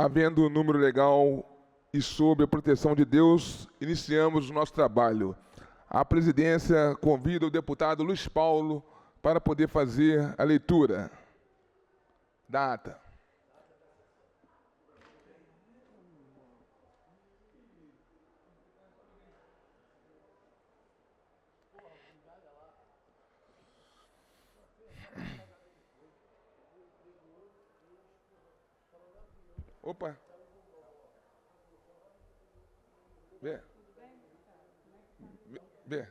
Havendo o número legal e sob a proteção de Deus, iniciamos o nosso trabalho. A presidência convida o deputado Luiz Paulo para poder fazer a leitura da ata. Opa. Vê. Vê.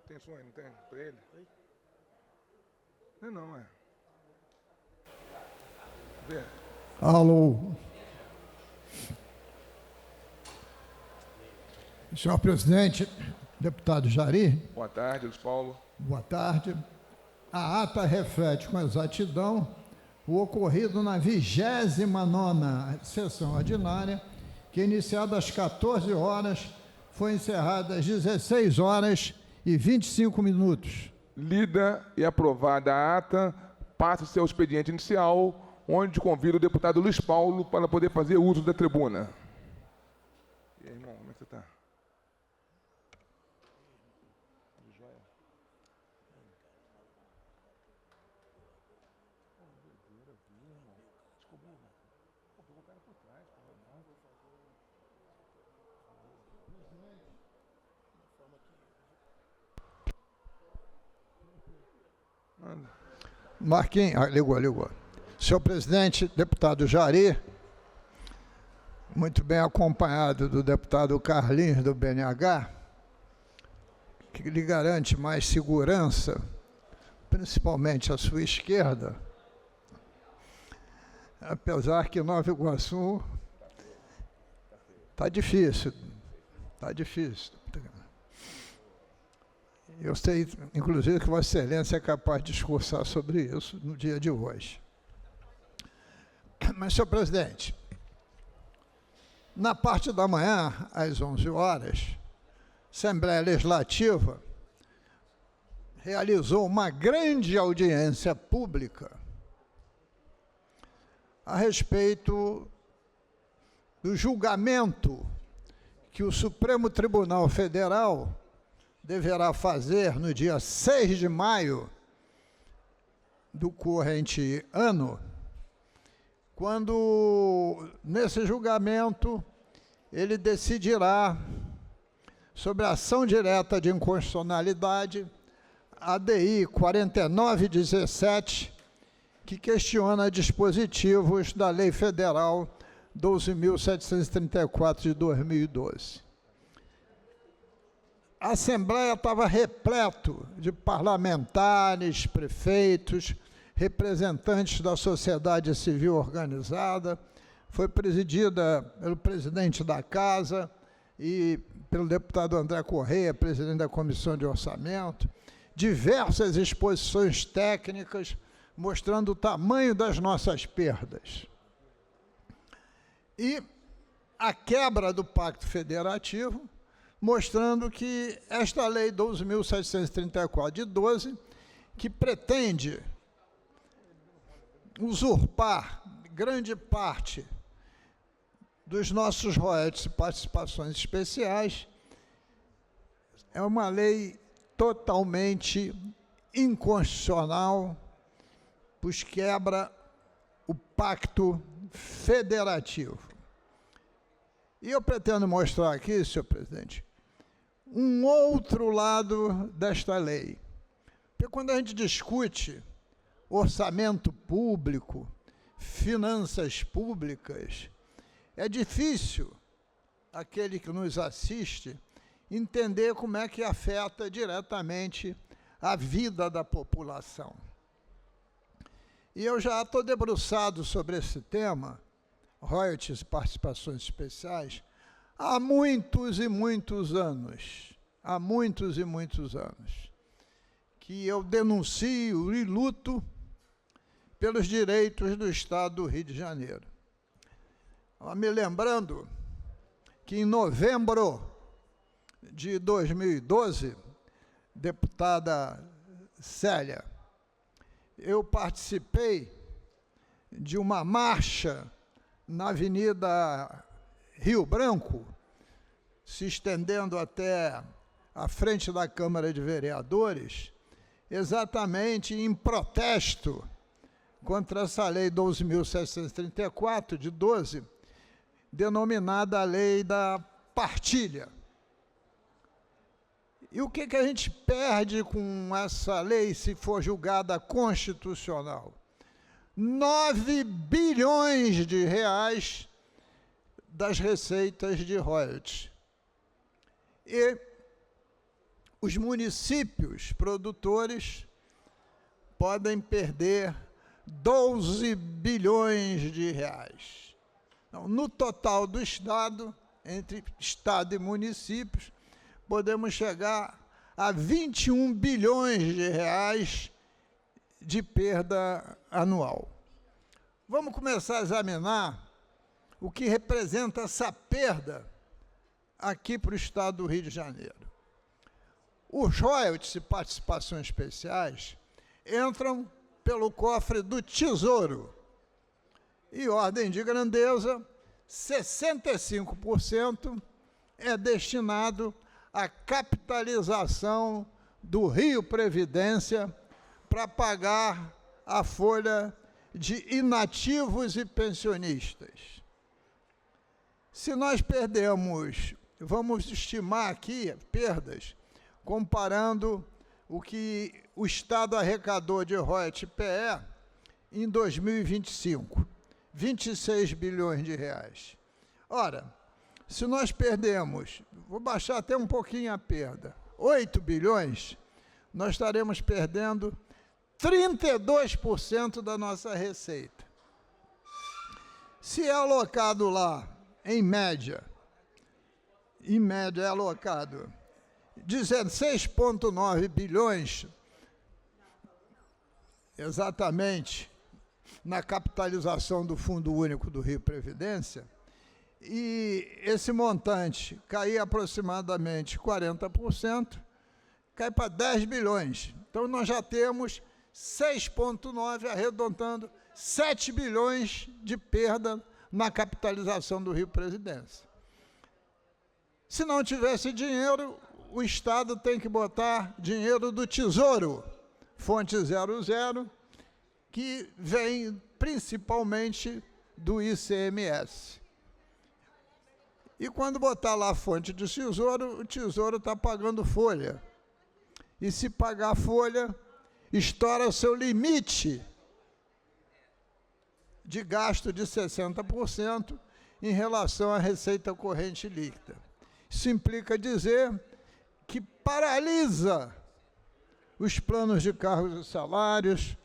Tem som aí, não tem? Pra ele? Não, é. Vê. Alô. Senhor presidente, deputado Jari. Boa tarde, Luiz Paulo. Boa tarde. A ata reflete com exatidão o ocorrido na 29ª sessão ordinária, que iniciada às 14 horas, foi encerrada às 16 horas e 25 minutos. Lida e aprovada a ata, passa-se ao expediente inicial, onde convido o deputado Luiz Paulo para poder fazer uso da tribuna. E aí, irmão, como é que você está? Tudo jóia? Desculpa, irmão. Pô, pegou o cara por trás, pô. Marquinhos, ligou. Senhor presidente, deputado Jari, muito bem acompanhado do deputado Carlinhos, do BNH, que lhe garante mais segurança, principalmente à sua esquerda, apesar que Nova Iguaçu está difícil. Eu sei, inclusive, que Vossa Excelência é capaz de discursar sobre isso no dia de hoje. Mas, senhor presidente, na parte da manhã, às 11 horas, a Assembleia Legislativa realizou uma grande audiência pública a respeito do julgamento que o Supremo Tribunal Federal deverá fazer no dia 6 de maio do corrente ano, quando, nesse julgamento, ele decidirá sobre a ação direta de inconstitucionalidade, ADI 4917, que questiona dispositivos da Lei Federal 12.734 de 2012. A Assembleia estava repleto de parlamentares, prefeitos, representantes da sociedade civil organizada, foi presidida pelo presidente da Casa e pelo deputado André Correia, presidente da Comissão de Orçamento, diversas exposições técnicas mostrando o tamanho das nossas perdas. E a quebra do Pacto Federativo, mostrando que esta Lei 12.734 de 12, que pretende usurpar grande parte dos nossos royalties e participações especiais, é uma lei totalmente inconstitucional, pois quebra o Pacto Federativo. E eu pretendo mostrar aqui, senhor presidente, um outro lado desta lei. Porque quando a gente discute orçamento público, finanças públicas, é difícil aquele que nos assiste entender como é que afeta diretamente a vida da população. E eu já estou debruçado sobre esse tema, royalties e participações especiais, há muitos e muitos anos, que eu denuncio e luto pelos direitos do Estado do Rio de Janeiro. Me lembrando que em novembro de 2012, deputada Célia, eu participei de uma marcha na Avenida Rio Branco, se estendendo até a frente da Câmara de Vereadores, exatamente em protesto contra essa Lei 12.734, de 12, denominada a Lei da Partilha. E o que a gente perde com essa lei se for julgada constitucional? 9 bilhões de reais das receitas de royalties. E os municípios produtores podem perder 12 bilhões de reais. Então, no total do Estado, entre Estado e municípios, podemos chegar a 21 bilhões de reais de perda anual. Vamos começar a examinar o que representa essa perda aqui para o Estado do Rio de Janeiro. Os royalties e participações especiais entram pelo cofre do Tesouro. E ordem de grandeza, 65% é destinado à capitalização do Rio Previdência para pagar a folha de inativos e pensionistas. Se nós perdemos, vamos estimar aqui perdas, comparando o que o Estado arrecadou de royalties PE em 2025, 26 bilhões de reais. Ora, se nós perdemos, vou baixar até um pouquinho a perda, 8 bilhões, nós estaremos perdendo 32% da nossa receita. Se é alocado lá, em média é alocado 16,9 bilhões, exatamente, na capitalização do Fundo Único do Rio Previdência, e esse montante cair aproximadamente 40%, cai para 10 bilhões. Então, nós já temos 6,9, arredondando, 7 bilhões de perda na capitalização do Rio Previdência. Se não tivesse dinheiro, o Estado tem que botar dinheiro do Tesouro, fonte 00, que vem principalmente do ICMS. E quando botar lá a fonte do Tesouro, o Tesouro está pagando folha. E se pagar folha, estoura seu limite de gasto de 60% em relação à receita corrente líquida. Isso implica dizer que paralisa os planos de cargos e salários,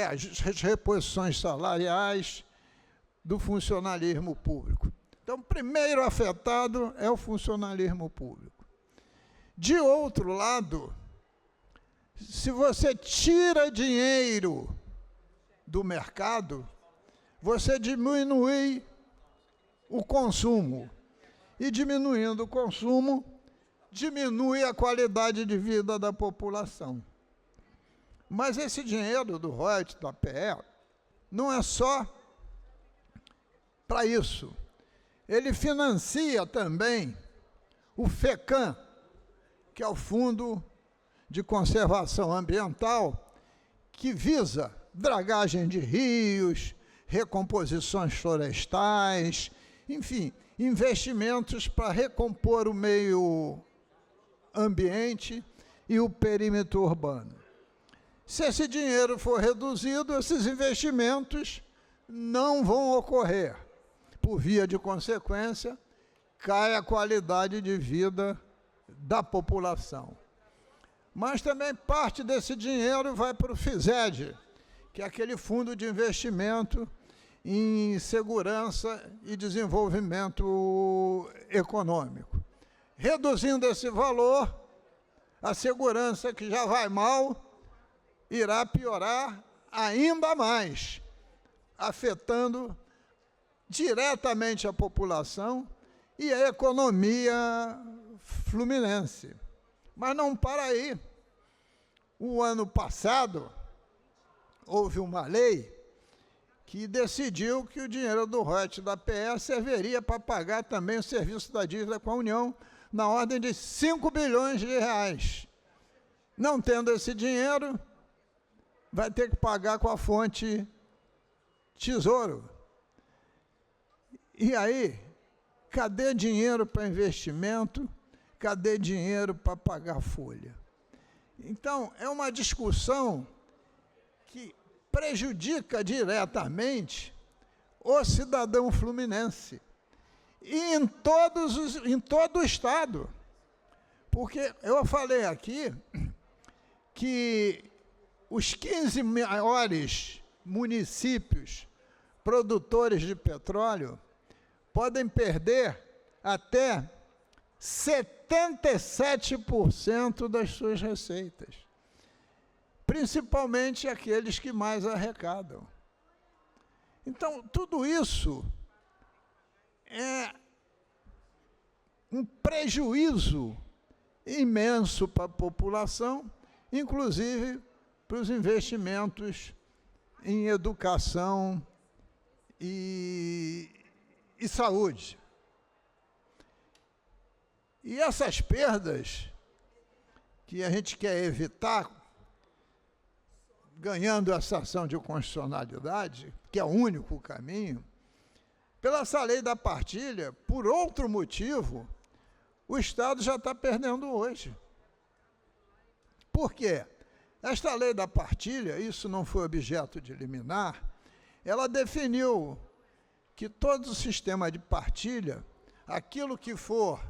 as reposições salariais do funcionalismo público. Então, primeiro afetado é o funcionalismo público. De outro lado, se você tira dinheiro do mercado, você diminui o consumo. E diminuindo o consumo, diminui a qualidade de vida da população. Mas esse dinheiro do royalties, da PE, não é só para isso. Ele financia também o FECAM, que é o Fundo de Conservação Ambiental, que visa dragagem de rios, recomposições florestais, enfim, investimentos para recompor o meio ambiente e o perímetro urbano. Se esse dinheiro for reduzido, esses investimentos não vão ocorrer. Por via de consequência, cai a qualidade de vida da população. Mas também parte desse dinheiro vai para o FISED, que é aquele fundo de investimento em segurança e desenvolvimento econômico. Reduzindo esse valor, a segurança, que já vai mal, irá piorar ainda mais, afetando diretamente a população e a economia fluminense. Mas não para aí. O ano passado, houve uma lei que decidiu que o dinheiro do royalties da PE serviria para pagar também o serviço da dívida com a União, na ordem de 5 bilhões de reais. Não tendo esse dinheiro, vai ter que pagar com a fonte Tesouro. E aí, cadê dinheiro para investimento? Cadê dinheiro para pagar folha? Então, é uma discussão que prejudica diretamente o cidadão fluminense. E em todo o Estado. Porque eu falei aqui que os 15 maiores municípios produtores de petróleo podem perder até 77% das suas receitas, principalmente aqueles que mais arrecadam. Então, tudo isso é um prejuízo imenso para a população, inclusive para os investimentos em educação e saúde. E essas perdas que a gente quer evitar, ganhando essa ação de constitucionalidade, que é o único caminho, pela essa lei da partilha, por outro motivo, o Estado já está perdendo hoje. Por quê? Esta lei da partilha, isso não foi objeto de liminar, ela definiu que todo o sistema de partilha, aquilo que for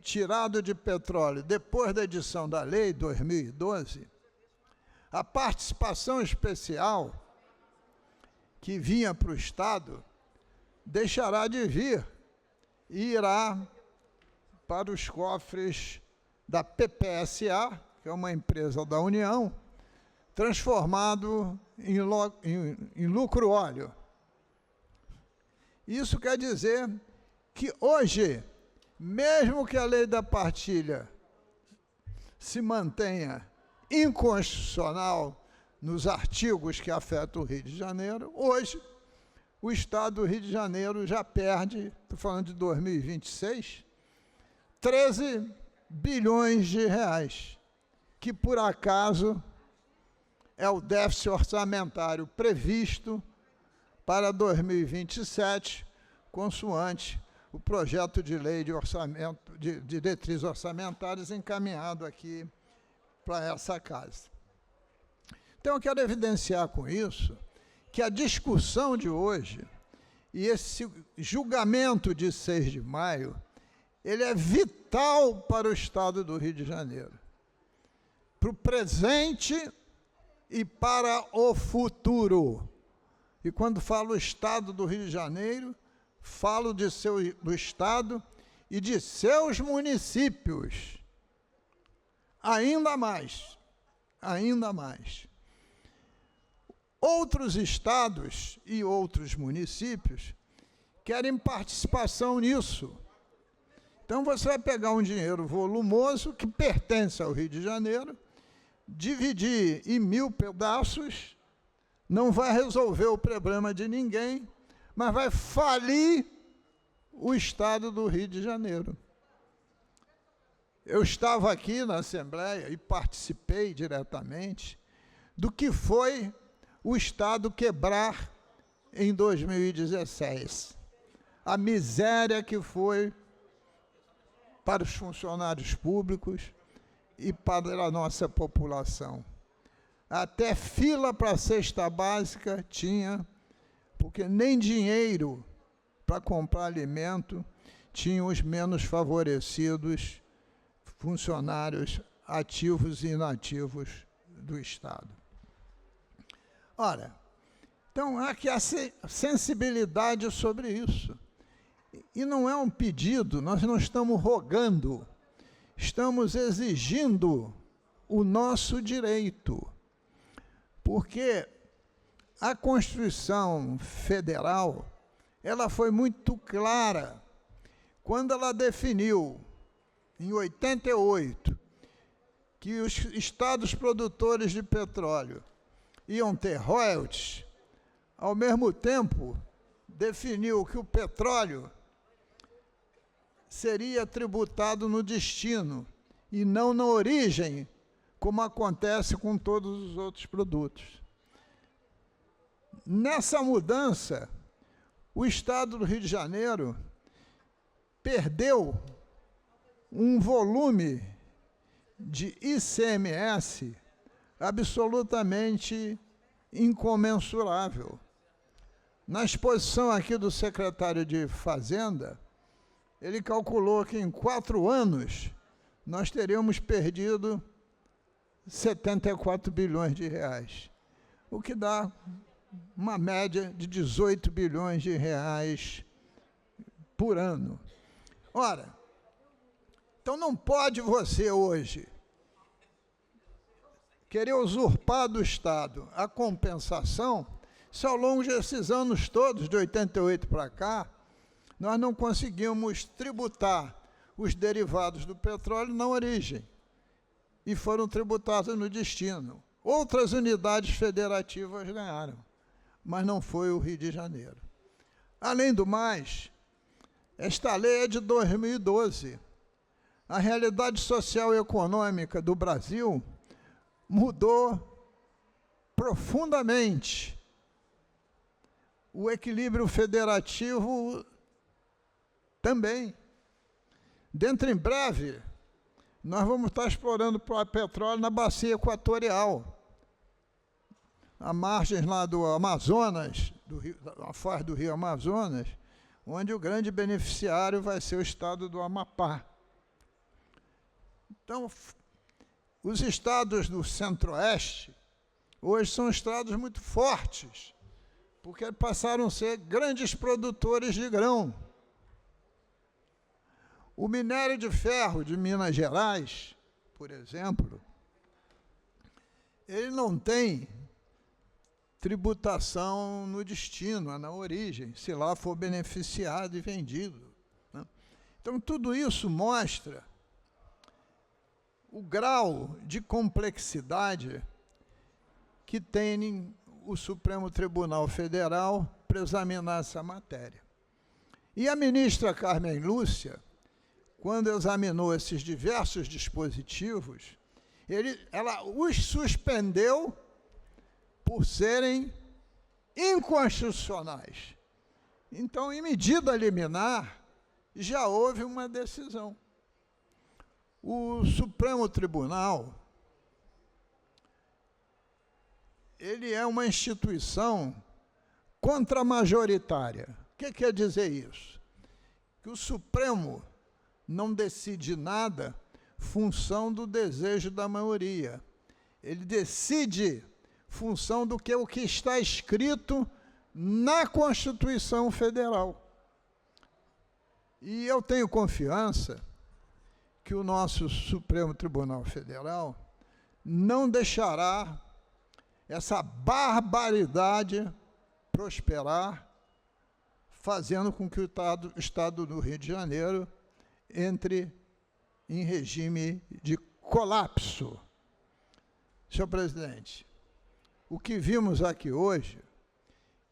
tirado de petróleo depois da edição da lei, 2012, a participação especial que vinha para o Estado deixará de vir e irá para os cofres da PPSA, que é uma empresa da União, transformado em lucro óleo. Isso quer dizer que hoje, mesmo que a lei da partilha se mantenha inconstitucional nos artigos que afetam o Rio de Janeiro, hoje o Estado do Rio de Janeiro já perde, estou falando de 2026, 13 bilhões de reais, que por acaso é o déficit orçamentário previsto para 2027, consoante o projeto de lei de orçamento, de diretrizes orçamentárias encaminhado aqui para essa casa. Então, eu quero evidenciar com isso que a discussão de hoje e esse julgamento de 6 de maio, ele é vital para o Estado do Rio de Janeiro, para o presente e para o futuro. E quando falo Estado do Rio de Janeiro, falo do Estado e de seus municípios. Ainda mais. Outros estados e outros municípios querem participação nisso. Então, você vai pegar um dinheiro volumoso que pertence ao Rio de Janeiro, dividir em 1000 pedaços, não vai resolver o problema de ninguém, mas vai falir o Estado do Rio de Janeiro. Eu estava aqui na Assembleia e participei diretamente do que foi o Estado quebrar em 2016. A miséria que foi para os funcionários públicos e para a nossa população. Até fila para a cesta básica tinha, porque nem dinheiro para comprar alimento tinham os menos favorecidos funcionários ativos e inativos do Estado. Ora, então há que a sensibilidade sobre isso. E não é um pedido, nós não estamos rogando, estamos exigindo o nosso direito. Porque a Constituição Federal, ela foi muito clara quando ela definiu, em 88, que os estados produtores de petróleo iam ter royalties. Ao mesmo tempo, definiu que o petróleo seria tributado no destino e não na origem, como acontece com todos os outros produtos. Nessa mudança, o Estado do Rio de Janeiro perdeu um volume de ICMS absolutamente incomensurável. Na exposição aqui do secretário de Fazenda, ele calculou que em 4 anos nós teríamos perdido 74 bilhões de reais, o que dá uma média de 18 bilhões de reais por ano. Ora, então não pode você hoje querer usurpar do Estado a compensação se ao longo desses anos todos, de 88 para cá, nós não conseguimos tributar os derivados do petróleo na origem e foram tributados no destino. Outras unidades federativas ganharam, mas não foi o Rio de Janeiro. Além do mais, esta lei é de 2012. A realidade social e econômica do Brasil mudou profundamente. O equilíbrio federativo também. Dentro em breve, nós vamos estar explorando petróleo na bacia equatorial, à margem lá do Amazonas, a foz do rio Amazonas, onde o grande beneficiário vai ser o estado do Amapá. Então, os estados do Centro-Oeste, hoje são estados muito fortes, porque passaram a ser grandes produtores de grão. O minério de ferro de Minas Gerais, por exemplo, ele não tem tributação no destino, na origem, se lá for beneficiado e vendido, né? Então, tudo isso mostra o grau de complexidade que tem o Supremo Tribunal Federal para examinar essa matéria. E a ministra Carmen Lúcia, quando examinou esses diversos dispositivos, ela os suspendeu por serem inconstitucionais. Então, em medida liminar, já houve uma decisão. O Supremo Tribunal, ele é uma instituição contramajoritária. O que quer dizer isso? Que o Supremo não decide nada função do desejo da maioria. Ele decide função do que o que está escrito na Constituição Federal. E eu tenho confiança que o nosso Supremo Tribunal Federal não deixará essa barbaridade prosperar, fazendo com que o Estado do Rio de Janeiro entre em regime de colapso. Senhor presidente, o que vimos aqui hoje,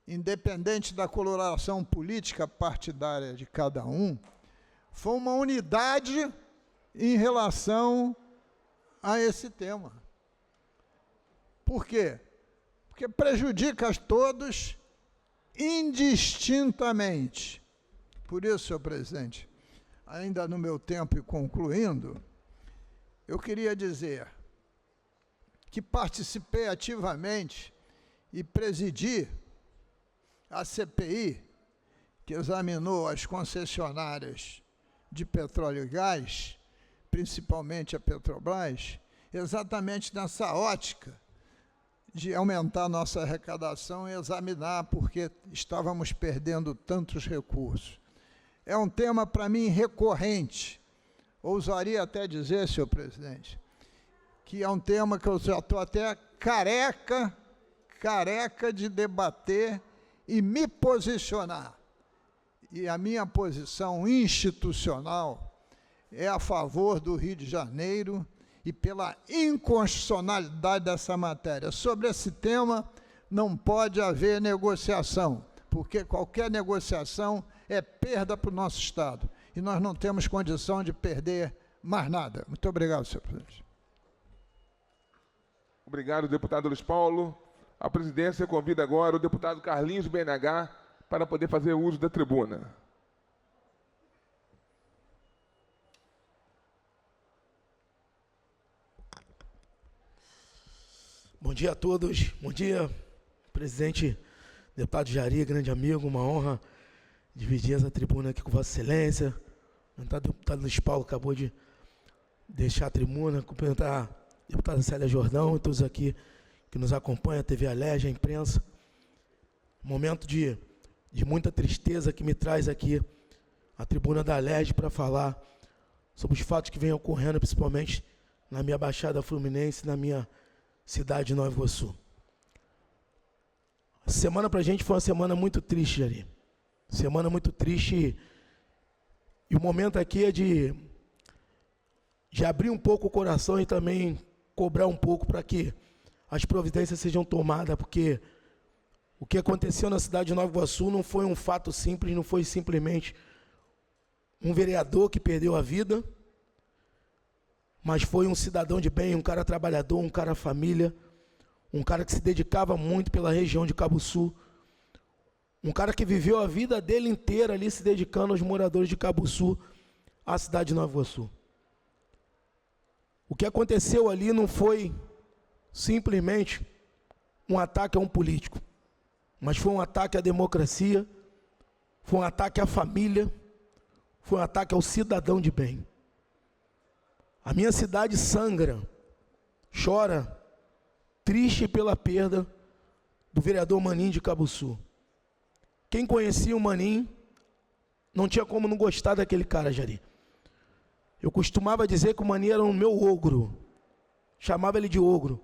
independente da coloração política partidária de cada um, foi uma unidade em relação a esse tema. Por quê? Porque prejudica a todos indistintamente. Por isso, senhor presidente, ainda no meu tempo e concluindo, eu queria dizer que participei ativamente e presidi a CPI, que examinou as concessionárias de petróleo e gás, principalmente a Petrobras, exatamente nessa ótica de aumentar nossa arrecadação e examinar porque estávamos perdendo tantos recursos. É um tema, para mim, recorrente. Ousaria até dizer, senhor presidente, que é um tema que eu já estou até careca careca de debater e me posicionar. E a minha posição institucional é a favor do Rio de Janeiro e pela inconstitucionalidade dessa matéria. Sobre esse tema, não pode haver negociação, porque qualquer negociação é perda para o nosso Estado. E nós não temos condição de perder mais nada. Muito obrigado, senhor presidente. Obrigado, deputado Luiz Paulo. A presidência convida agora o deputado Carlinhos BNH para poder fazer uso da tribuna. Bom dia a todos. Bom dia, presidente, deputado Jari, grande amigo, uma honra dividir essa tribuna aqui com Vossa Excelência. O deputado Luiz Paulo acabou de deixar a tribuna, cumprimentar a deputada Célia Jordão e todos aqui que nos acompanham, a TV Alerj, a imprensa. Momento de muita tristeza que me traz aqui a tribuna da Alerj para falar sobre os fatos que vêm ocorrendo, principalmente na minha Baixada Fluminense, na minha cidade de Nova Iguaçu. A semana para a gente foi uma semana muito triste, Jari. Semana muito triste. E o momento aqui é de abrir um pouco o coração e também cobrar um pouco para que as providências sejam tomadas, porque o que aconteceu na cidade de Nova Iguaçu não foi um fato simples, não foi simplesmente um vereador que perdeu a vida, mas foi um cidadão de bem, um cara trabalhador, um cara família, um cara que se dedicava muito pela região de Cabo Sul, um cara que viveu a vida dele inteira ali se dedicando aos moradores de Cabo Sul, à cidade de Nova Iguaçu. O que aconteceu ali não foi simplesmente um ataque a um político, mas foi um ataque à democracia, foi um ataque à família, foi um ataque ao cidadão de bem. A minha cidade sangra, chora, triste pela perda do vereador Maninho de Cabo Sul. Quem conhecia o Maninho não tinha como não gostar daquele cara, Jari. Eu costumava dizer que o Maninho era o meu ogro, chamava ele de ogro.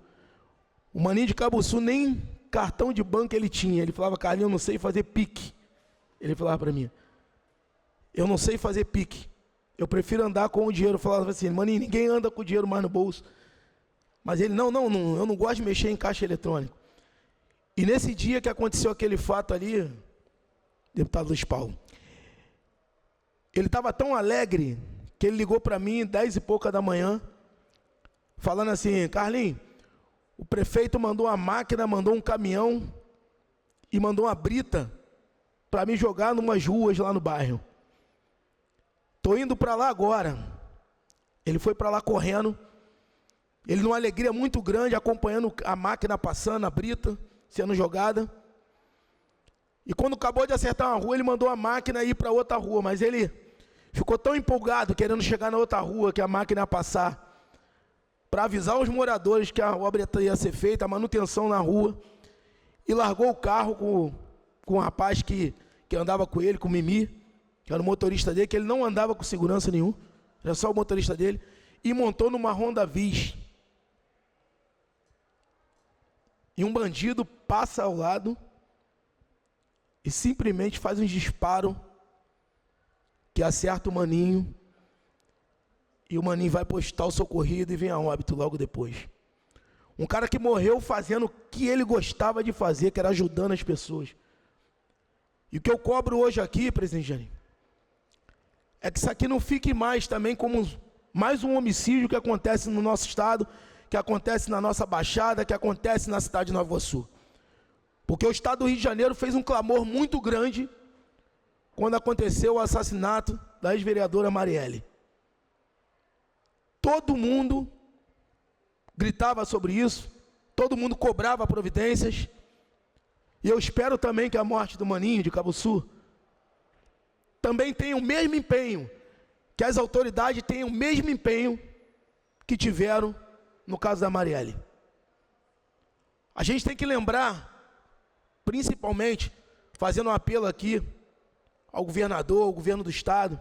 O Maninho de Cabo Sul nem cartão de banco ele tinha. Ele falava: Carlinhos, eu não sei fazer pique. Ele falava para mim: eu não sei fazer pique. Eu prefiro andar com o dinheiro. Eu falava assim: Maninho, ninguém anda com o dinheiro mais no bolso. Mas ele, não, eu não gosto de mexer em caixa eletrônico. E nesse dia que aconteceu aquele fato ali, deputado Luiz Paulo, ele estava tão alegre que ele ligou para mim 10 e pouca da manhã, falando assim: Carlinhos, o prefeito mandou uma máquina, mandou um caminhão e mandou uma brita para me jogar numas ruas lá no bairro. Estou indo para lá agora. Ele foi para lá correndo, ele numa alegria muito grande, acompanhando a máquina passando, a brita sendo jogada. E quando acabou de acertar uma rua, ele mandou a máquina ir para outra rua, mas ele ficou tão empolgado, querendo chegar na outra rua, que a máquina ia passar, para avisar os moradores que a obra ia ser feita, a manutenção na rua, e largou o carro com um rapaz que andava com ele, com o Mimi, que era o motorista dele, que ele não andava com segurança nenhum, era só o motorista dele, e montou numa Honda Viz. E um bandido passa ao lado e simplesmente faz um disparo que acerta o Maninho, e o Maninho vai para o hospital socorrido e vem a óbito logo depois. Um cara que morreu fazendo o que ele gostava de fazer, que era ajudando as pessoas. E o que eu cobro hoje aqui, presidente Jânio, é que isso aqui não fique mais também como mais um homicídio que acontece no nosso estado, que acontece na nossa Baixada, que acontece na cidade de Nova Iguaçu. Porque o estado do Rio de Janeiro fez um clamor muito grande quando aconteceu o assassinato da ex-vereadora Marielle. Todo mundo gritava sobre isso, todo mundo cobrava providências, e eu espero também que a morte do Maninho de Cabo Sul também tenha o mesmo empenho, que as autoridades tenham o mesmo empenho que tiveram no caso da Marielle. A gente tem que lembrar, principalmente, fazendo um apelo aqui ao governador, ao governo do estado,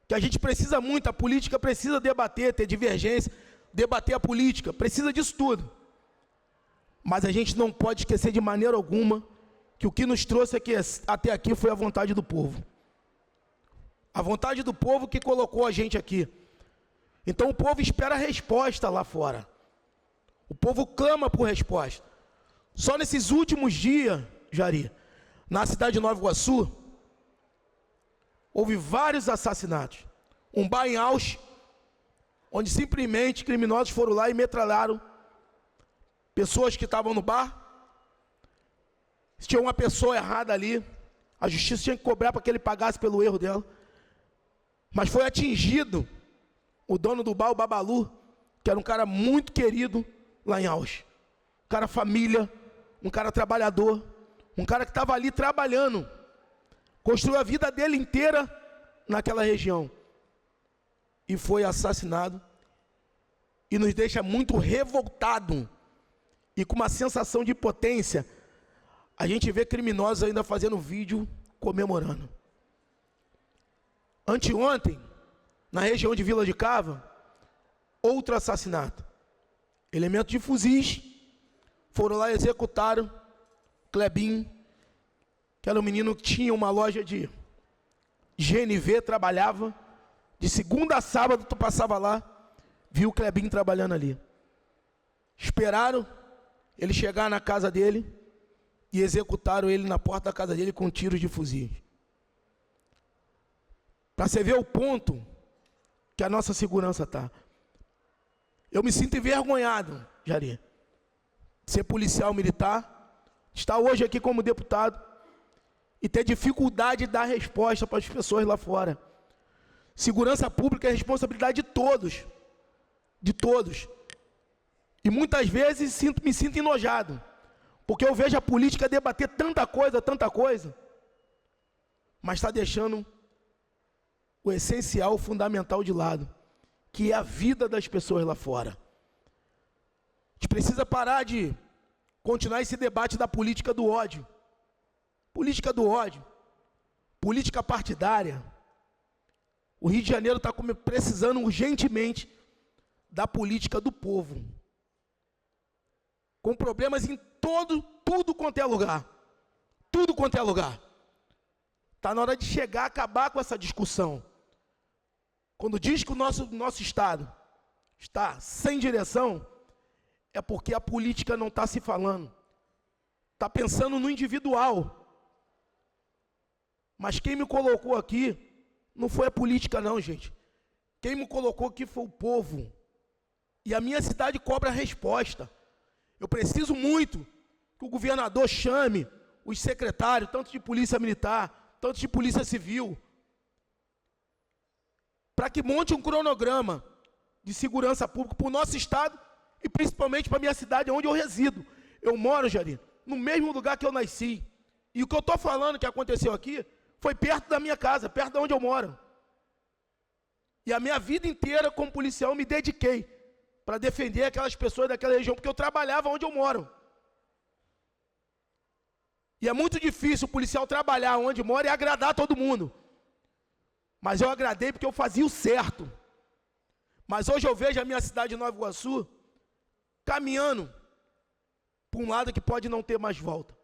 que a gente precisa muito, a política precisa debater, ter divergência, debater a política, precisa disso tudo. Mas a gente não pode esquecer de maneira alguma que o que nos trouxe até aqui foi a vontade do povo. A vontade do povo que colocou a gente aqui. Então o povo espera a resposta lá fora. O povo clama por resposta. Só nesses últimos dias, Jari, na cidade de Nova Iguaçu, houve vários assassinatos. Um bar em Ausch, onde simplesmente criminosos foram lá e metralharam pessoas que estavam no bar. Se tinha uma pessoa errada ali, a justiça tinha que cobrar para que ele pagasse pelo erro dela. Mas foi atingido o dono do bar, o Babalu, que era um cara muito querido lá em Ausch. Um cara família, um cara trabalhador, um cara que estava ali trabalhando, construiu a vida dele inteira naquela região e foi assassinado, e nos deixa muito revoltado e com uma sensação de impotência. A gente vê criminosos ainda fazendo vídeo comemorando. Anteontem, na região de Vila de Cava, outro assassinato. Elementos de fuzis foram lá e executaram Clebinho, que era um menino que tinha uma loja de GNV, trabalhava. De segunda a sábado, tu passava lá, viu o Clebinho trabalhando ali. Esperaram ele chegar na casa dele e executaram ele na porta da casa dele com tiros de fuzis. Para você ver o ponto que a nossa segurança está. Eu me sinto envergonhado, Jari, de ser policial militar, estar hoje aqui como deputado e ter dificuldade de dar resposta para as pessoas lá fora. Segurança pública é responsabilidade de todos. De todos. E muitas vezes me sinto enojado, porque eu vejo a política debater tanta coisa, mas está deixando o essencial, o fundamental de lado, que é a vida das pessoas lá fora. A gente precisa parar de continuar esse debate da política do ódio. Política do ódio. Política partidária. O Rio de Janeiro está precisando urgentemente da política do povo. Com problemas em tudo quanto é lugar. Tudo quanto é lugar. Está na hora de chegar, acabar com essa discussão. Quando diz que o nosso Estado está sem direção, é porque a política não está se falando. Está pensando no individual. Mas quem me colocou aqui não foi a política não, gente. Quem me colocou aqui foi o povo. E a minha cidade cobra resposta. Eu preciso muito que o governador chame os secretários, tanto de polícia militar, tanto de polícia civil, para que monte um cronograma de segurança pública para o nosso estado e principalmente para a minha cidade, onde eu resido. Eu moro, Jari, no mesmo lugar que eu nasci. E o que eu estou falando que aconteceu aqui foi perto da minha casa, perto de onde eu moro. E a minha vida inteira como policial eu me dediquei para defender aquelas pessoas daquela região, porque eu trabalhava onde eu moro. E é muito difícil o policial trabalhar onde mora e agradar todo mundo. Mas eu agradei porque eu fazia o certo. Mas hoje eu vejo a minha cidade de Nova Iguaçu caminhando para um lado que pode não ter mais volta.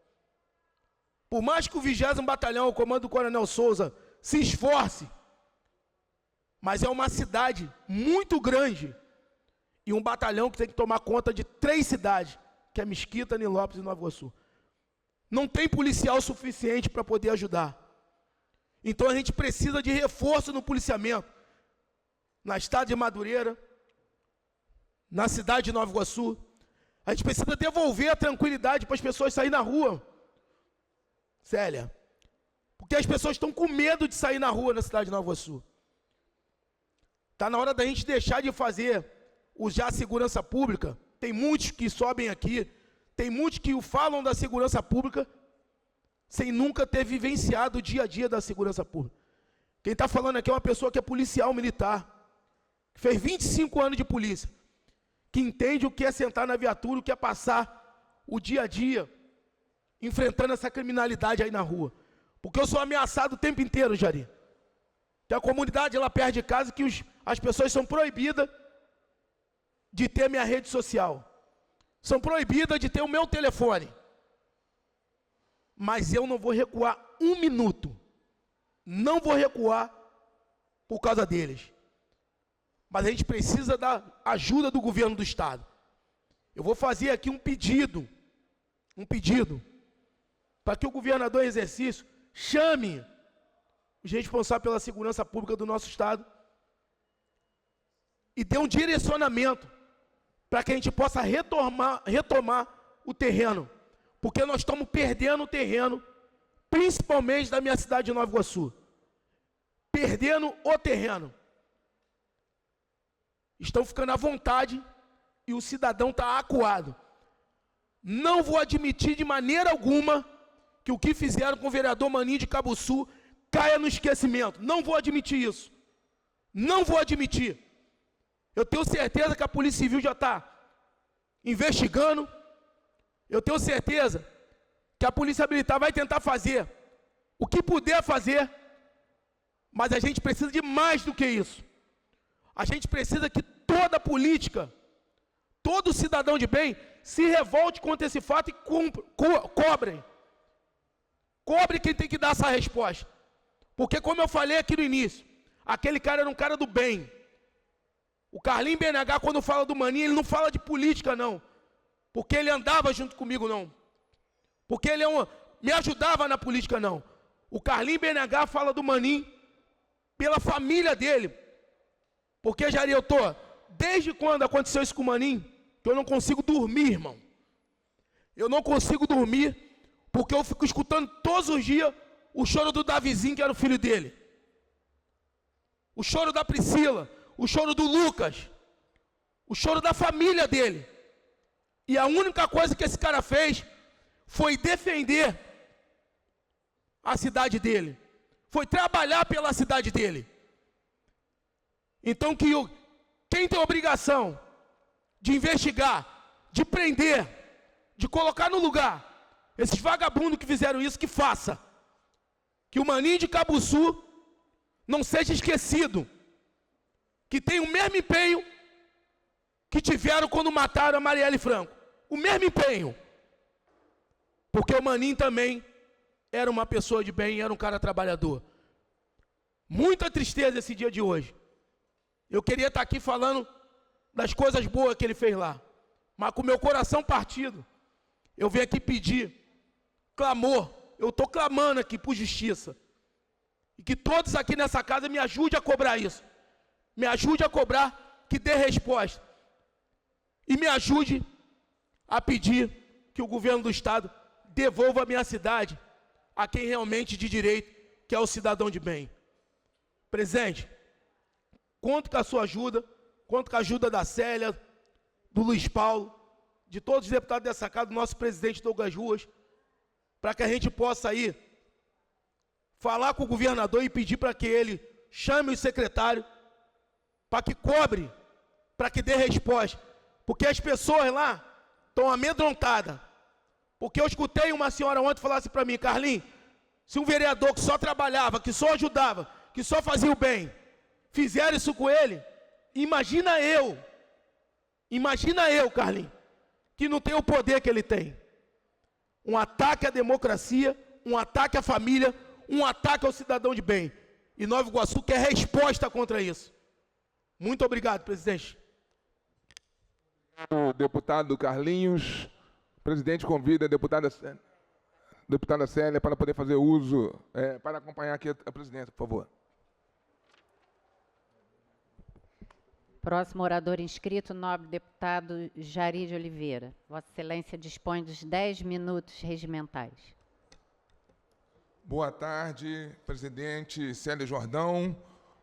Por mais que o 20º Batalhão, o comando do Coronel Souza, se esforce, mas é uma cidade muito grande e um batalhão que tem que tomar conta de 3 cidades, que é Mesquita, Nilópolis e Nova Iguaçu. Não tem policial suficiente para poder ajudar. Então a gente precisa de reforço no policiamento. Na cidade de Madureira, na cidade de Nova Iguaçu, a gente precisa devolver a tranquilidade para as pessoas saírem na rua. Célia, porque as pessoas estão com medo de sair na rua na cidade de Nova Iguaçu. Está na hora da gente deixar de usar a segurança pública. Tem muitos que sobem aqui, tem muitos que falam da segurança pública sem nunca ter vivenciado o dia a dia da segurança pública. Quem está falando aqui é uma pessoa que é policial militar, que fez 25 anos de polícia, que entende o que é sentar na viatura, o que é passar o dia a dia enfrentando essa criminalidade aí na rua. Porque eu sou ameaçado o tempo inteiro, Jari. Que a comunidade lá perto de casa, que as pessoas são proibidas de ter minha rede social. são proibidas de ter o meu telefone. Mas eu não vou recuar um minuto. Não vou recuar por causa deles. Mas a gente precisa da ajuda do governo do Estado. Eu vou fazer aqui um pedido para que o governador em exercício chame os responsáveis pela segurança pública do nosso Estado e dê um direcionamento para que a gente possa retomar o terreno, porque nós estamos perdendo o terreno, principalmente da minha cidade de Nova Iguaçu. Perdendo o terreno. Estão ficando à vontade e o cidadão está acuado. Não vou admitir de maneira alguma que o que fizeram com o vereador Maninho de Cabuçu caia no esquecimento. Não vou admitir isso. Não vou admitir. Eu tenho certeza que a Polícia Civil já está investigando. Eu tenho certeza que a Polícia Militar vai tentar fazer o que puder fazer. Mas a gente precisa de mais do que isso. A gente precisa que toda política, todo cidadão de bem, se revolte contra esse fato e cobrem. Cobre quem tem que dar essa resposta. Porque, como eu falei aqui no início, aquele cara era um cara do bem. O Carlinho BNH, quando fala do Maninho, ele não fala de política, não. Porque ele andava junto comigo, não. Porque ele me ajudava na política, não. O Carlinho BNH fala do Maninho pela família dele. Porque, Jari, eu tô, desde quando aconteceu isso com o Maninho, que eu não consigo dormir, irmão. Eu não consigo dormir, porque eu fico escutando todos os dias o choro do Davizinho, que era o filho dele. O choro da Priscila, o choro do Lucas, o choro da família dele. E a única coisa que esse cara fez foi defender a cidade dele. Foi trabalhar pela cidade dele. Então quem tem a obrigação de investigar, de prender, de colocar no lugar esses vagabundos que fizeram isso, que faça. Que o Maninho de Cabuçu não seja esquecido. Que tenha o mesmo empenho que tiveram quando mataram a Marielle Franco. O mesmo empenho. Porque o Maninho também era uma pessoa de bem, era um cara trabalhador. Muita tristeza esse dia de hoje. Eu queria estar aqui falando das coisas boas que ele fez lá. Mas com meu coração partido, eu venho aqui pedir clamor. Eu estou clamando aqui por justiça. E que todos aqui nessa casa me ajudem a cobrar isso. Me ajude a cobrar, que dê resposta. E me ajude a pedir que o governo do Estado devolva a minha cidade a quem realmente de direito, que é o cidadão de bem. Presidente, conto com a sua ajuda, conto com a ajuda da Célia, do Luiz Paulo, de todos os deputados dessa casa, do nosso presidente Douglas Ruas, para que a gente possa ir falar com o governador e pedir para que ele chame o secretário, para que cobre, para que dê resposta. Porque as pessoas lá estão amedrontadas. Porque eu escutei uma senhora ontem falar assim para mim: Carlinhos, se um vereador que só trabalhava, que só ajudava, que só fazia o bem, fizeram isso com ele, imagina eu, Carlinhos, que não tem o poder que ele tem. Um ataque à democracia, um ataque à família, um ataque ao cidadão de bem. E Nova Iguaçu quer resposta contra isso. Muito obrigado, presidente. O deputado Carlinhos, o presidente convida a deputada Célia para poder fazer uso, para acompanhar aqui a presidenta, por favor. Próximo orador inscrito, nobre deputado Jari de Oliveira. Vossa Excelência dispõe dos 10 minutos regimentais. Boa tarde, presidente Célia Jordão,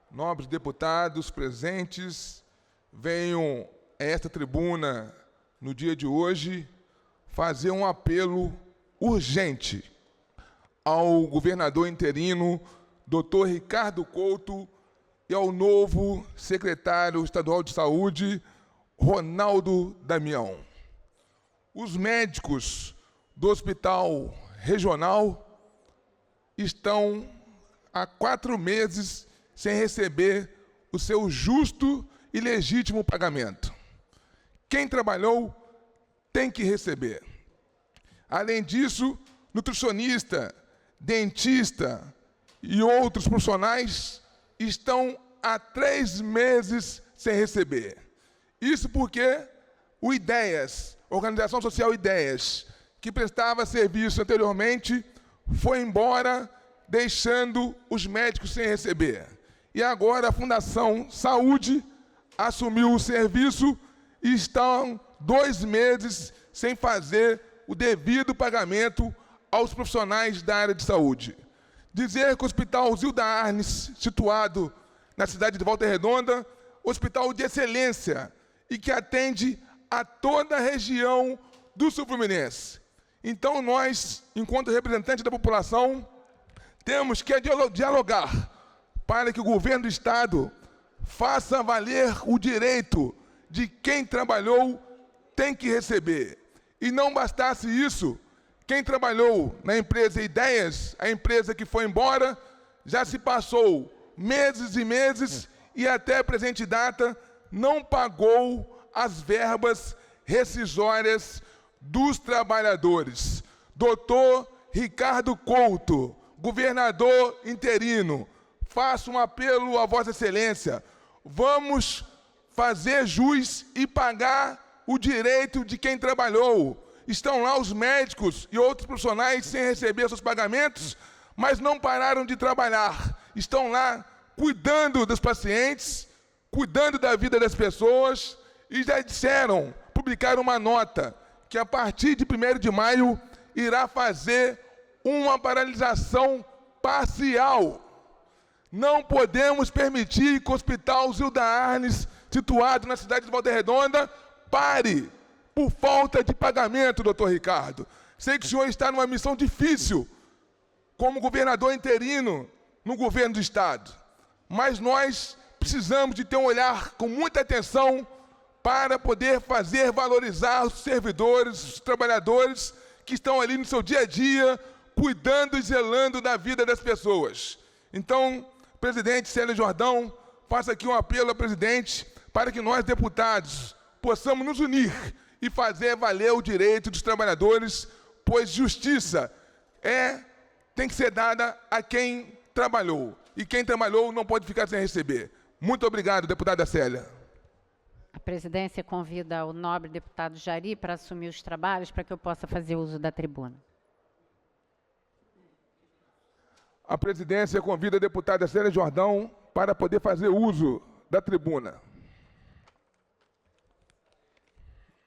nobres deputados presentes. Venho a esta tribuna, no dia de hoje, fazer um apelo urgente ao governador interino, doutor Ricardo Couto, e ao novo secretário estadual de saúde, Ronaldo Damião. Os médicos do Hospital Regional estão há 4 meses sem receber o seu justo e legítimo pagamento. Quem trabalhou tem que receber. Além disso, nutricionista, dentista e outros profissionais estão há 3 meses sem receber. Isso porque o IDEAS, Organização Social Ideias, que prestava serviço anteriormente, foi embora, deixando os médicos sem receber. E agora a Fundação Saúde assumiu o serviço e estão 2 meses sem fazer o devido pagamento aos profissionais da área de saúde. Dizer que o Hospital Zilda Arnes, situado na cidade de Volta Redonda, hospital de excelência e que atende a toda a região do Sul Fluminense. Então, nós, enquanto representantes da população, temos que dialogar para que o governo do Estado faça valer o direito de quem trabalhou tem que receber. E não bastasse isso, quem trabalhou na empresa Ideias, a empresa que foi embora, já se passou meses e meses e até a presente data não pagou as verbas rescisórias dos trabalhadores. Doutor Ricardo Couto, governador interino, faço um apelo a Vossa Excelência, vamos fazer jus e pagar o direito de quem trabalhou. Estão lá os médicos e outros profissionais sem receber seus pagamentos, mas não pararam de trabalhar. Estão lá cuidando dos pacientes, cuidando da vida das pessoas e já disseram, publicaram uma nota, que a partir de 1º de maio irá fazer uma paralisação parcial. Não podemos permitir que o Hospital Zilda Arnes, situado na cidade de Volta Redonda, pare por falta de pagamento, doutor Ricardo. Sei que o senhor está numa missão difícil, como governador interino no governo do Estado, mas nós precisamos de ter um olhar com muita atenção para poder fazer valorizar os servidores, os trabalhadores que estão ali no seu dia a dia, cuidando e zelando da vida das pessoas. Então, presidente Célio Jordão, faço aqui um apelo ao presidente para que nós, deputados, possamos nos unir e fazer valer o direito dos trabalhadores, pois justiça tem que ser dada a quem trabalhou. E quem trabalhou não pode ficar sem receber. Muito obrigado, deputada Célia. A presidência convida o nobre deputado Jari para assumir os trabalhos, para que eu possa fazer uso da tribuna. A presidência convida a deputada Célia Jordão para poder fazer uso da tribuna.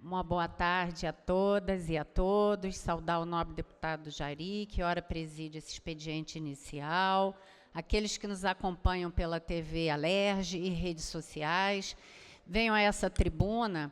Uma boa tarde a todas e a todos. Saudar o nobre deputado Jari, que ora preside esse expediente inicial. Aqueles que nos acompanham pela TV Alerj e redes sociais. Venham a essa tribuna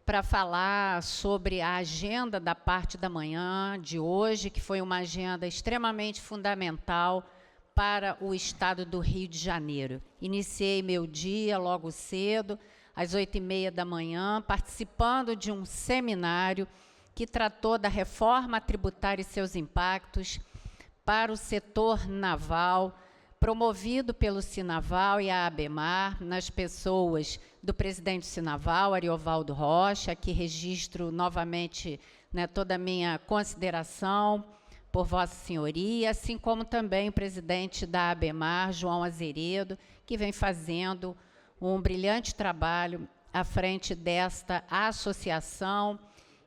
para falar sobre a agenda da parte da manhã de hoje, que foi uma agenda extremamente fundamental para o Estado do Rio de Janeiro. Iniciei meu dia logo cedo, às 8h30 da manhã, participando de um seminário que tratou da reforma tributária e seus impactos para o setor naval, promovido pelo Sinaval e a ABEMAR, nas pessoas do presidente do Sinaval, Ariovaldo Rocha, que registro novamente toda a minha consideração por Vossa Senhoria, assim como também o presidente da ABEMAR, João Azeredo, que vem fazendo um brilhante trabalho à frente desta associação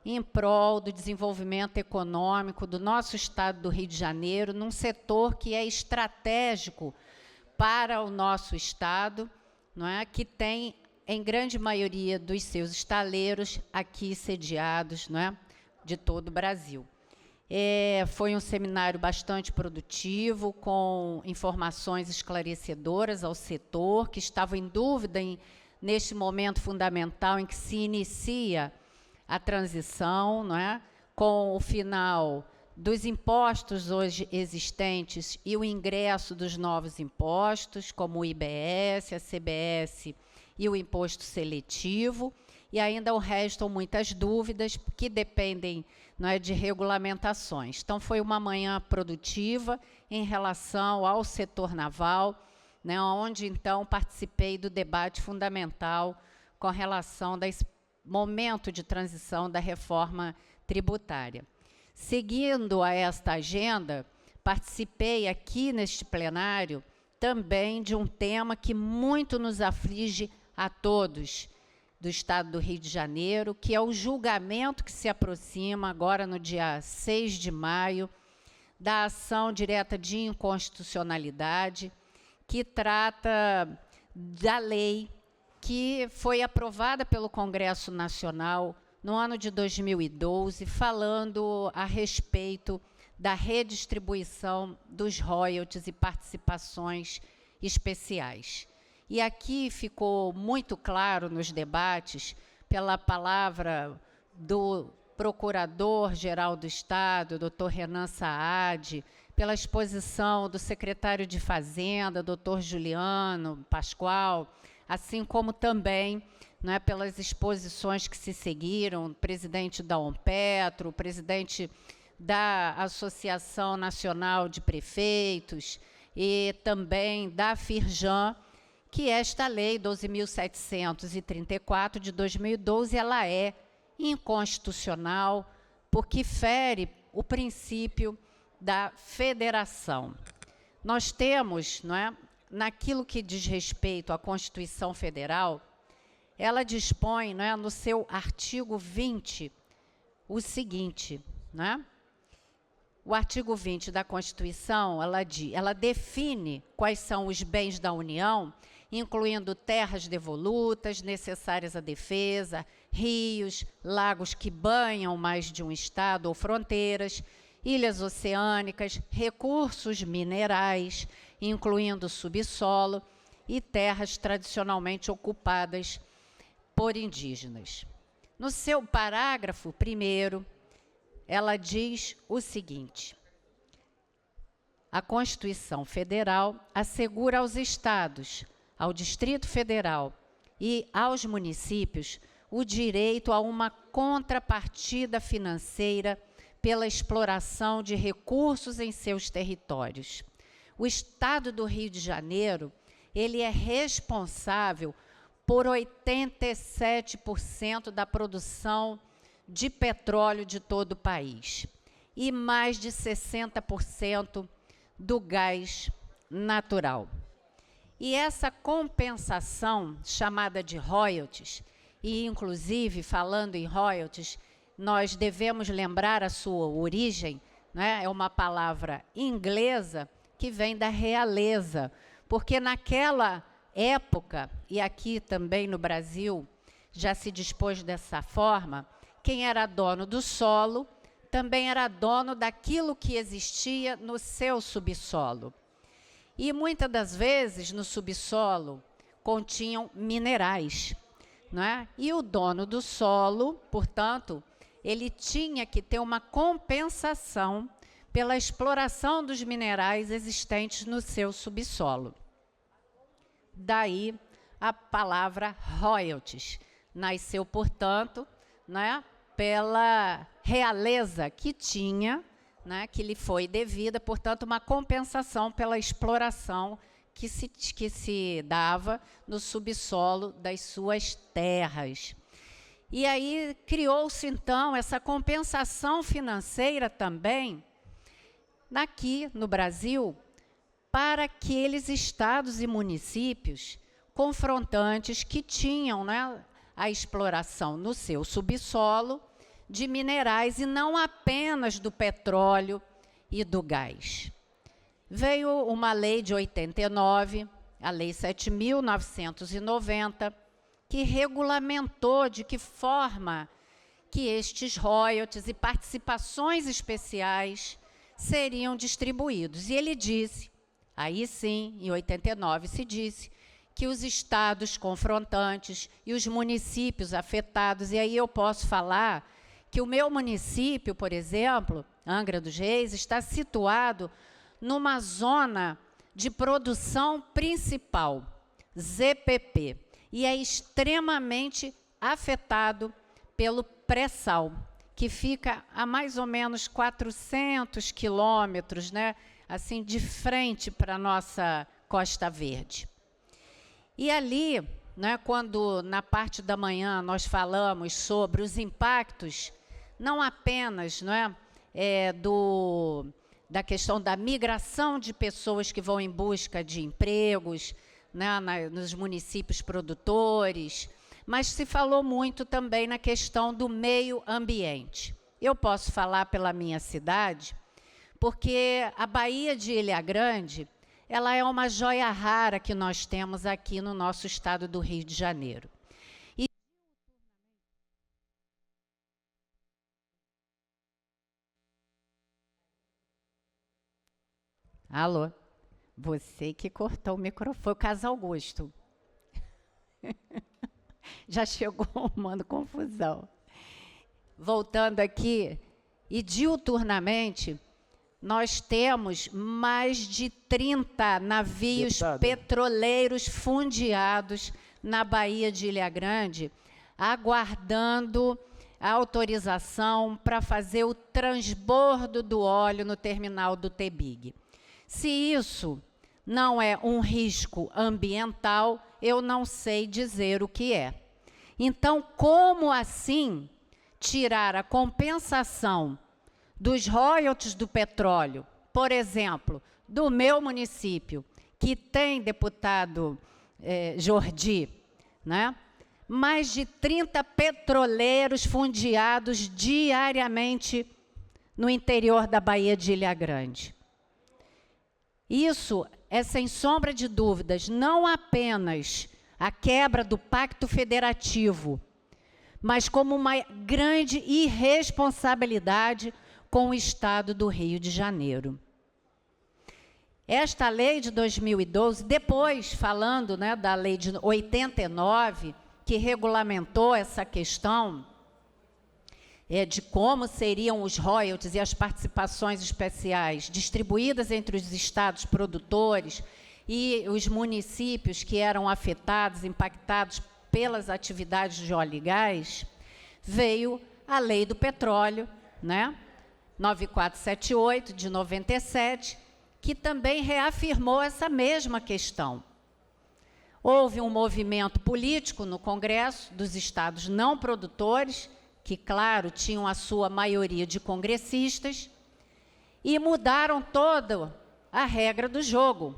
em prol do desenvolvimento econômico do nosso Estado do Rio de Janeiro, num setor que é estratégico para o nosso Estado, que tem, em grande maioria dos seus estaleiros, aqui sediados de todo o Brasil. Foi um seminário bastante produtivo, com informações esclarecedoras ao setor, que estava em dúvida neste momento fundamental em que se inicia a transição, com o final dos impostos hoje existentes e o ingresso dos novos impostos, como o IBS, a CBS e o imposto seletivo, e ainda restam muitas dúvidas que dependem de regulamentações. Então, foi uma manhã produtiva em relação ao setor naval, onde, então, participei do debate fundamental com relação momento de transição da reforma tributária. Seguindo a esta agenda, participei aqui neste plenário também de um tema que muito nos aflige a todos do Estado do Rio de Janeiro, que é o julgamento que se aproxima agora no dia 6 de maio, da ação direta de inconstitucionalidade, que trata da lei que foi aprovada pelo Congresso Nacional no ano de 2012, falando a respeito da redistribuição dos royalties e participações especiais. E aqui ficou muito claro nos debates, pela palavra do Procurador-Geral do Estado, doutor Renan Saad, pela exposição do secretário de Fazenda, doutor Juliano Pascoal, assim como também, não é, pelas exposições que se seguiram, o presidente da Ompetro, o presidente da Associação Nacional de Prefeitos e também da Firjan, que esta lei 12.734 de 2012, ela é inconstitucional, porque fere o princípio da federação. Nós temos, não é, naquilo que diz respeito à Constituição Federal, ela dispõe, não é, no seu artigo 20, o seguinte, né? O artigo 20 da Constituição, ela define quais são os bens da União, incluindo terras devolutas, necessárias à defesa, rios, lagos que banham mais de um estado ou fronteiras, ilhas oceânicas, recursos minerais, incluindo subsolo, e terras tradicionalmente ocupadas por indígenas. No seu parágrafo 1º, ela diz o seguinte: a Constituição Federal assegura aos estados, ao Distrito Federal e aos municípios o direito a uma contrapartida financeira pela exploração de recursos em seus territórios. O Estado do Rio de Janeiro, ele é responsável por 87% da produção de petróleo de todo o país e mais de 60% do gás natural. E essa compensação, chamada de royalties, e inclusive falando em royalties, nós devemos lembrar a sua origem, né? É uma palavra inglesa que vem da realeza, porque naquela época, e aqui também no Brasil, já se dispôs dessa forma, quem era dono do solo também era dono daquilo que existia no seu subsolo. E muitas das vezes no subsolo continham minerais, não é? E o dono do solo, portanto, ele tinha que ter uma compensação pela exploração dos minerais existentes no seu subsolo. Daí a palavra royalties. Nasceu, portanto, né, pela realeza que tinha, né, que lhe foi devida, portanto, uma compensação pela exploração que se dava no subsolo das suas terras. E aí criou-se, então, essa compensação financeira também, aqui no Brasil, para aqueles estados e municípios confrontantes que tinham, né, a exploração no seu subsolo de minerais e não apenas do petróleo e do gás. Veio uma lei de 89, a Lei 7.990, que regulamentou de que forma que estes royalties e participações especiais seriam distribuídos. E ele disse, aí sim, em 89 se disse, que os estados confrontantes e os municípios afetados, e aí eu posso falar que o meu município, por exemplo, Angra dos Reis, está situado numa zona de produção principal, ZPP, e é extremamente afetado pelo pré-sal, que fica a mais ou menos 400 quilômetros, né, assim, de frente para a nossa Costa Verde. E ali, né, quando na parte da manhã nós falamos sobre os impactos, não apenas, não é, da questão da migração de pessoas que vão em busca de empregos, né, nos municípios produtores, mas se falou muito também na questão do meio ambiente. Eu posso falar pela minha cidade, porque a Baía de Ilha Grande, ela é uma joia rara que nós temos aqui no nosso estado do Rio de Janeiro. Alô? Você que cortou o microfone, foi o Caso Augusto. Já chegou arrumando confusão. Voltando aqui, e diuturnamente, nós temos mais de 30 navios petroleiros fundeados na Baía de Ilha Grande, aguardando a autorização para fazer o transbordo do óleo no terminal do TBIG. Se isso não é um risco ambiental, eu não sei dizer o que é. Então, como assim tirar a compensação dos royalties do petróleo, por exemplo, do meu município, que tem deputado Jordi, né? Mais de 30 petroleiros fundeados diariamente no interior da Baía de Ilha Grande. Isso é, sem sombra de dúvidas, não apenas a quebra do pacto federativo, mas como uma grande irresponsabilidade com o Estado do Rio de Janeiro. Esta lei de 2012, depois falando, né, da lei de 89, que regulamentou essa questão de como seriam os royalties e as participações especiais distribuídas entre os estados produtores e os municípios que eram afetados, impactados pelas atividades de óleo e gás, veio a Lei do Petróleo, né, 9478, de 97, que também reafirmou essa mesma questão. Houve um movimento político no Congresso dos estados não produtores, que, claro, tinham a sua maioria de congressistas, e mudaram toda a regra do jogo.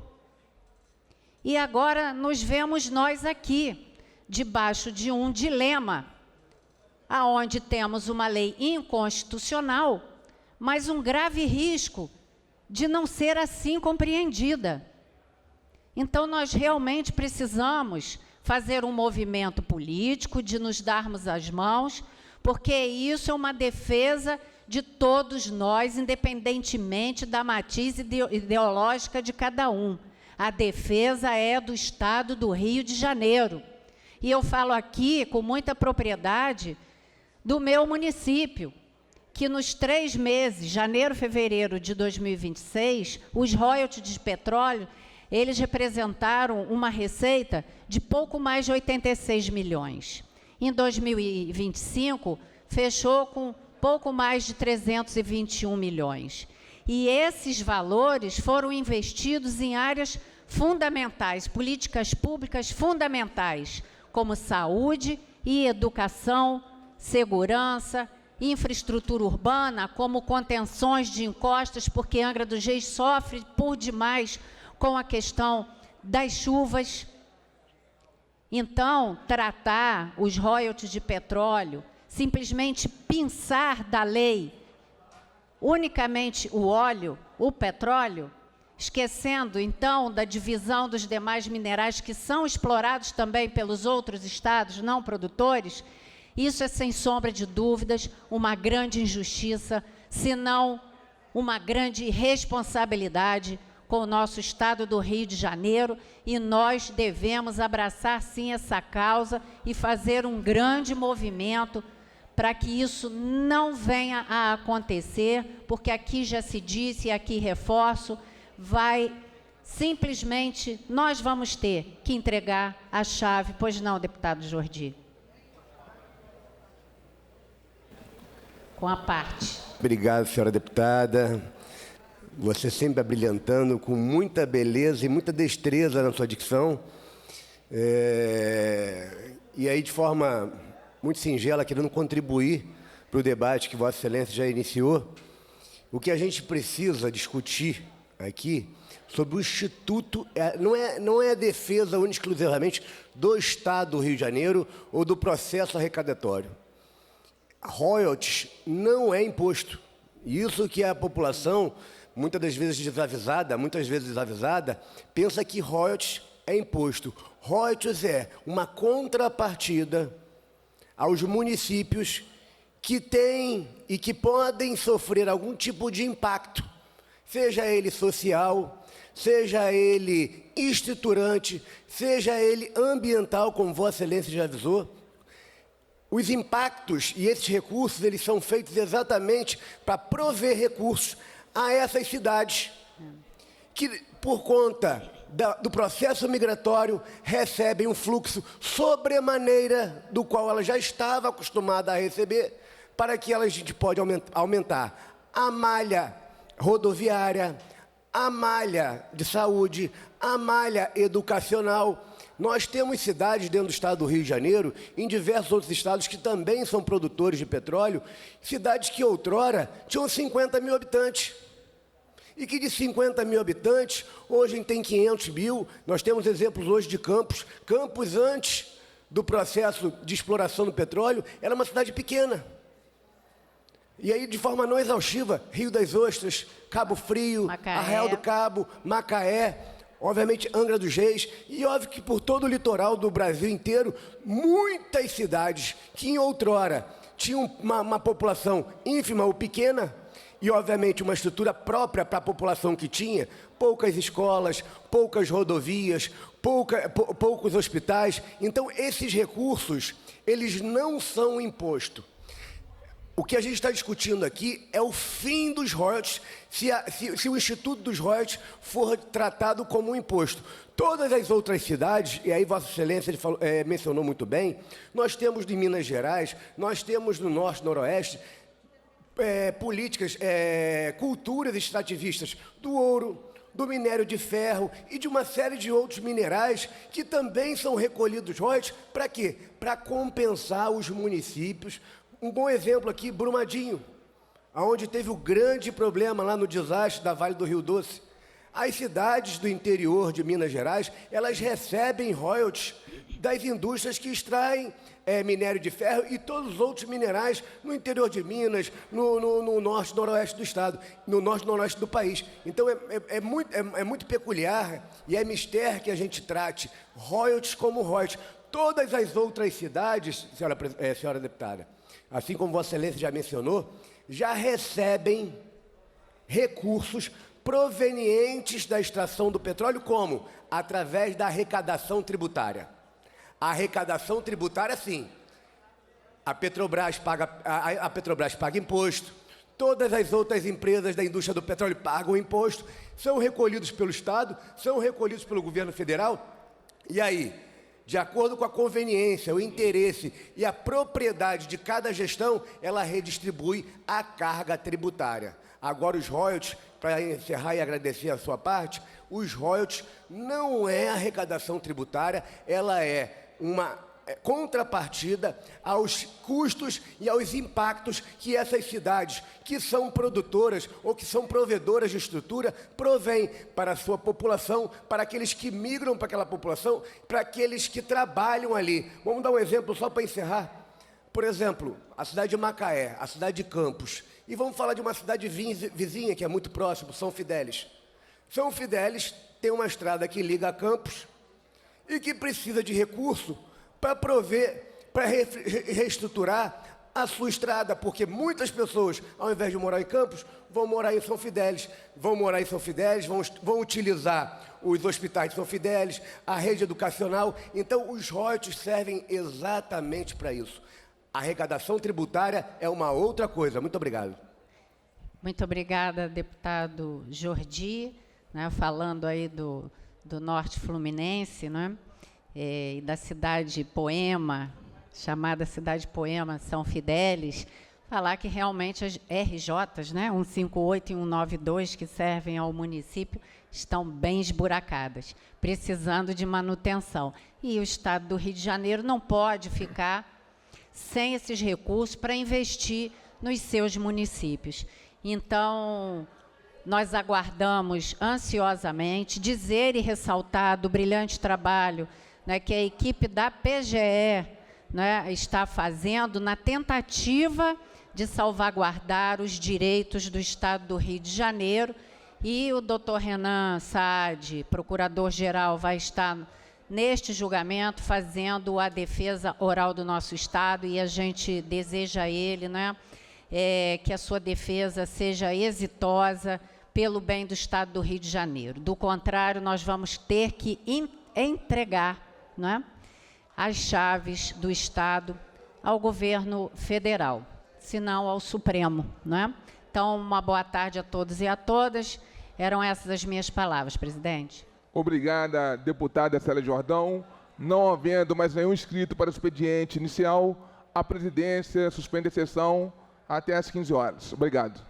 E agora nos vemos nós aqui, debaixo de um dilema, aonde temos uma lei inconstitucional, mas um grave risco de não ser assim compreendida. Então, nós realmente precisamos fazer um movimento político, de nos darmos as mãos, porque isso é uma defesa de todos nós, independentemente da matiz ideológica de cada um. A defesa é do Estado do Rio de Janeiro. E eu falo aqui com muita propriedade do meu município, que nos 3 meses, janeiro, fevereiro de 2026, os royalties de petróleo, eles representaram uma receita de pouco mais de 86 milhões. Em 2025, fechou com pouco mais de 321 milhões. E esses valores foram investidos em áreas fundamentais, políticas públicas fundamentais, como saúde e educação, segurança, infraestrutura urbana, como contenções de encostas, porque Angra dos Reis sofre por demais com a questão das chuvas. Então, tratar os royalties de petróleo, simplesmente pinçar da lei unicamente o óleo, o petróleo, esquecendo, então, da divisão dos demais minerais que são explorados também pelos outros estados não produtores, isso é, sem sombra de dúvidas, uma grande injustiça, se não uma grande irresponsabilidade com o nosso estado do Rio de Janeiro, e nós devemos abraçar, sim, essa causa e fazer um grande movimento para que isso não venha a acontecer, porque aqui já se disse, e aqui reforço, simplesmente, nós vamos ter que entregar a chave, pois não, deputado Jordi? Com a parte. Obrigado, senhora deputada. Você sempre abrilhantando com muita beleza e muita destreza na sua dicção. E aí, de forma muito singela, querendo contribuir para o debate que Vossa Excelência já iniciou, o que a gente precisa discutir aqui sobre o Instituto não é a defesa única e exclusivamente do Estado do Rio de Janeiro ou do processo arrecadatório. Royalties não é imposto. Isso que a população, muitas vezes desavisada, pensa que royalties é imposto. Royalties é uma contrapartida aos municípios que têm e que podem sofrer algum tipo de impacto, seja ele social, seja ele estruturante, seja ele ambiental, como Vossa Excelência já avisou. Os impactos e esses recursos, eles são feitos exatamente para prover recursos a essas cidades que, por conta do processo migratório, recebem um fluxo sobremaneira do qual ela já estava acostumada a receber, para que a gente pode aumentar a malha rodoviária, a malha de saúde, a malha educacional. Nós temos cidades dentro do estado do Rio de Janeiro, em diversos outros estados que também são produtores de petróleo, cidades que outrora tinham 50 mil habitantes. E que de 50 mil habitantes, hoje tem 500 mil. Nós temos exemplos hoje de Campos. Campos, antes do processo de exploração do petróleo, era uma cidade pequena. E aí, de forma não exaustiva, Rio das Ostras, Cabo Frio, Macaé. Arraial do Cabo, Macaé, obviamente Angra dos Reis, e óbvio que por todo o litoral do Brasil inteiro, muitas cidades que em outrora tinham uma população ínfima ou pequena, e obviamente uma estrutura própria para a população que tinha, poucas escolas, poucas rodovias, poucos hospitais. Então, esses recursos, eles não são imposto. O que a gente está discutindo aqui é o fim dos royalties, se o Instituto dos Royalties for tratado como um imposto. Todas as outras cidades, e aí Vossa Excelência mencionou muito bem, nós temos em Minas Gerais, nós temos no Norte, Noroeste, políticas, culturas extrativistas do ouro, do minério de ferro e de uma série de outros minerais que também são recolhidos royalties. Para quê? Para compensar os municípios. Um bom exemplo aqui, Brumadinho, onde teve o grande problema lá no desastre da Vale do Rio Doce. As cidades do interior de Minas Gerais, elas recebem royalties das indústrias que extraem minério de ferro e todos os outros minerais no interior de Minas, no norte e noroeste do estado, no norte e noroeste do país. Então, é muito peculiar e é mistério que a gente trate royalties como royalties. Todas as outras cidades, senhora deputada, assim como Vossa Excelência já mencionou, já recebem recursos provenientes da extração do petróleo, como? Através da arrecadação tributária. A arrecadação tributária, sim. A Petrobras paga imposto, todas as outras empresas da indústria do petróleo pagam imposto, são recolhidos pelo Estado, são recolhidos pelo governo federal. E aí, de acordo com a conveniência, o interesse e a propriedade de cada gestão, ela redistribui a carga tributária. Agora, os royalties, para encerrar e agradecer a sua parte, os royalties não é arrecadação tributária, ela é uma contrapartida aos custos e aos impactos que essas cidades, que são produtoras ou que são provedoras de estrutura, provêm para a sua população, para aqueles que migram para aquela população, para aqueles que trabalham ali. Vamos dar um exemplo só para encerrar. Por exemplo, a cidade de Macaé, a cidade de Campos. E vamos falar de uma cidade vizinha, que é muito próximo, São Fidélis. São Fidélis tem uma estrada que liga a Campos e que precisa de recurso para reestruturar a sua estrada, porque muitas pessoas, ao invés de morar em Campos, vão morar em São Fidélis, vão utilizar os hospitais de São Fidélis, a rede educacional. Então, os royalties servem exatamente para isso. A arrecadação tributária é uma outra coisa. Muito obrigado. Muito obrigada, deputado Jordi, né, falando aí do Norte Fluminense, né, e da cidade Poema, chamada cidade Poema, São Fidélis, falar que realmente as RJs, né, 158 e 192, que servem ao município, estão bem esburacadas, precisando de manutenção. E o Estado do Rio de Janeiro não pode ficar sem esses recursos para investir nos seus municípios. Então, nós aguardamos ansiosamente dizer e ressaltar do brilhante trabalho, né, que a equipe da PGE, né, está fazendo na tentativa de salvaguardar os direitos do Estado do Rio de Janeiro, e o doutor Renan Saad, procurador-geral, vai estar neste julgamento fazendo a defesa oral do nosso Estado, e a gente deseja a ele, né, que a sua defesa seja exitosa pelo bem do Estado do Rio de Janeiro. Do contrário, nós vamos ter que entregar, né, as chaves do Estado ao governo federal, se não ao Supremo, né? Então, uma boa tarde a todos e a todas. Eram essas as minhas palavras, presidente. Obrigada, deputada Célia Jordão. Não havendo mais nenhum inscrito para o expediente inicial, a presidência suspende a sessão até às 15 horas. Obrigado.